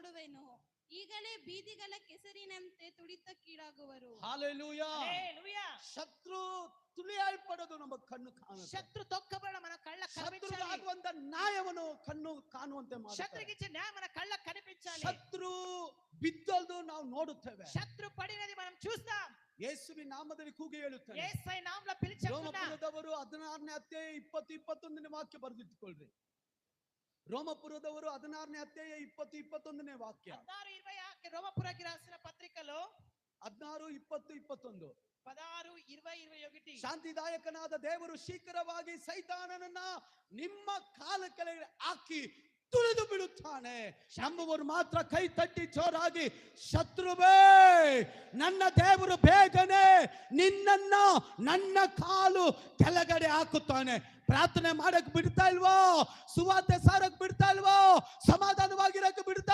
ನೋಡುವೆನು. ಈಗಲೇ ಬೀದಿಗಳ ಕೆಸರಿನಂತೆ ತುಳಿತಕ್ಕೀಡಾಗುವರು. హల్లెలూయా. హల్లెలూయా. శత్రు ತುಳಿಯಲ್ಪಡೋದು ನಮ್ಮ ಕಣ್ಣು ಕಾಣುತ್ತೆ. శత్రు తొక్కబడ మన కళ్ళ శత్రువు కనిపించాలి. ಆಗುವಂತ ನ್ಯಾಯವನ್ನು ಕಣ್ಣು ಕಾಣುವಂತೆ ಮಾಡುತ್ತೆ. శత్రుకి ఇచ్చే న్యాయం మన కళ్ళ కనిపించాలి. ಶತ್ರು ಬಿದ್ದದ್ದು ನಾವು ನೋಡುತ್ತೇವೆ. శత్రు పడినది మనం చూస్తాం. ಯೇಸುವಿನ ನಾಮದಲ್ಲಿ ಕೂಗಿ ಹೇಳುತ್ತಾನೆ. యేసయ్య నామములో పిలిచి చెప్తున్నా. ರೋಮಪುರದವರು 16ನೇ ಅಧ್ಯಾಯ 20-21ನೇ ವಾಕ್ಯ ಬರೆದಿಟ್ಟುಕೊಳ್ಳ್ರಿ. ರೋಮಪುರದವರು 16ನೇ ಅಧ್ಯಾಯ 20-21ನೇ ವಾಕ್ಯ. 16:20 రోమపురకి రాసిన పత్రికలో 16:20-21 16:20-21 ಶಾಂತಿದಾಯಕನಾದ ದೇವರು ಶೀಘ್ರವಾಗಿ ಸೈತಾನನನ್ನ ನಿಮ್ಮ ಕಾಲ ಕೆಳಗೆ ಹಾಕಿ ತುಳಿದು ಬಿಡುತ್ತಾನೆ. ನಂಬುವರು ಮಾತ್ರ ಕೈ ತಟ್ಟಿ ಜೋರಾಗಿ, ಶತ್ರುವೇ ನನ್ನ ದೇವರು ಬೇಗನೆ ನಿನ್ನನ್ನ ನನ್ನ ಕಾಲು ಕೆಳಗಡೆ ಹಾಕುತ್ತಾನೆ. ಪ್ರಾರ್ಥನೆ ಮಾಡಕ್ ಬಿಡ್ತಾ ಇಲ್ವೋ? ಸುವಾರ್ತೆ ಸಾರಕ್ ಬಿಡ್ತಾ ಇಲ್ವೋ? ಸಮಾಧಾನವಾಗಿರಕ್ ಬಿಡ್ತಾ